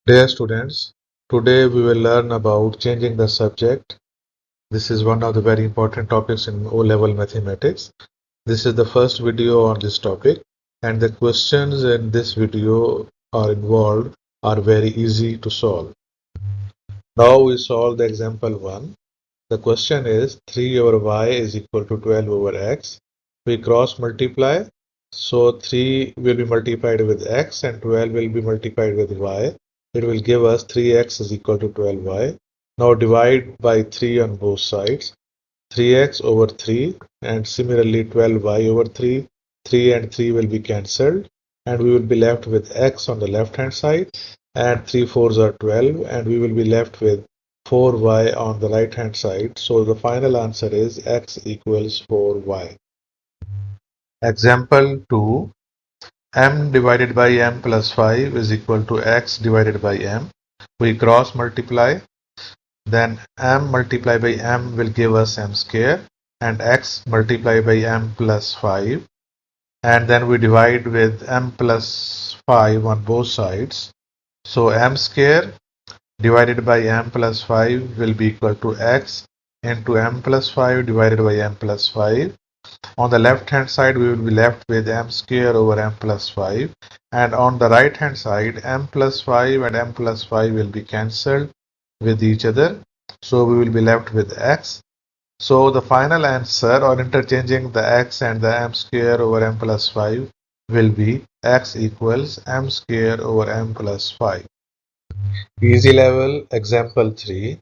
Dear students, today we will learn about changing the subject. This is one of the very important topics in O-level mathematics. This is the first video on this topic, and the questions in this video are involved are very easy to solve. Now we solve the example 1. The question is 3 over y is equal to 12 over x. We cross multiply, so 3 will be multiplied with x and 12 will be multiplied with y. It will give us 3x is equal to 12y. Now divide by 3 on both sides. 3x over 3 and similarly 12y over 3. 3 and 3 will be cancelled and we will be left with x on the left hand side and 3 fours are 12 and we will be left with 4y on the right hand side. So the final answer is x equals 4y. Example 2. M divided by m plus 5 is equal to x divided by m. We cross multiply. Then m multiplied by m will give us m square and x multiplied by m plus 5. And then we divide with m plus 5 on both sides. So m square divided by m plus 5 will be equal to x into m plus 5 divided by m plus 5. On the left hand side we will be left with m square over m plus 5 and on the right hand side m plus 5 and m plus 5 will be cancelled with each other. So we will be left with x. So the final answer or interchanging the x and the m square over m plus 5 will be x equals m square over m plus 5. Easy level example 3.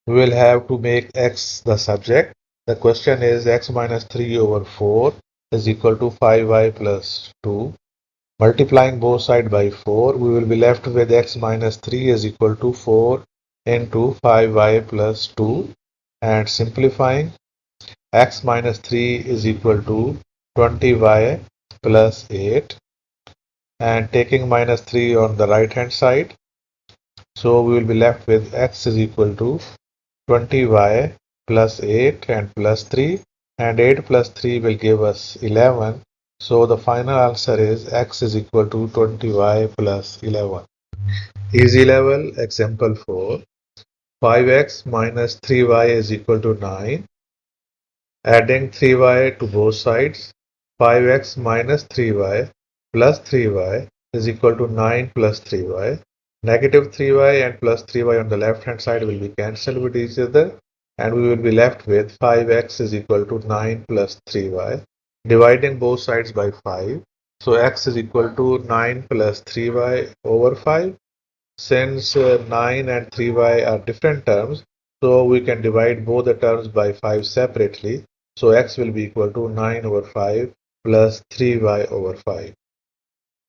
We will have to make x the subject. The question is x minus 3 over 4 is equal to 5y plus 2. Multiplying both sides by 4, we will be left with x minus 3 is equal to 4 into 5y plus 2. And simplifying, x minus 3 is equal to 20y plus 8. And taking minus 3 on the right hand side, so we will be left with x is equal to 20y plus 8 and plus 3 and 8 plus 3 will give us 11. So the final answer is x is equal to 20y plus 11. Easy level example 4. 5x minus 3y is equal to 9. Adding 3y to both sides, 5x minus 3y plus 3y is equal to 9 plus 3y. Negative 3y and plus 3y on the left hand side will be cancelled with each other and we will be left with 5x is equal to 9 plus 3y. Dividing both sides by 5. So x is equal to 9 plus 3y over 5. Since 9 and 3y are different terms, so we can divide both the terms by 5 separately. So x will be equal to 9 over 5 plus 3y over 5.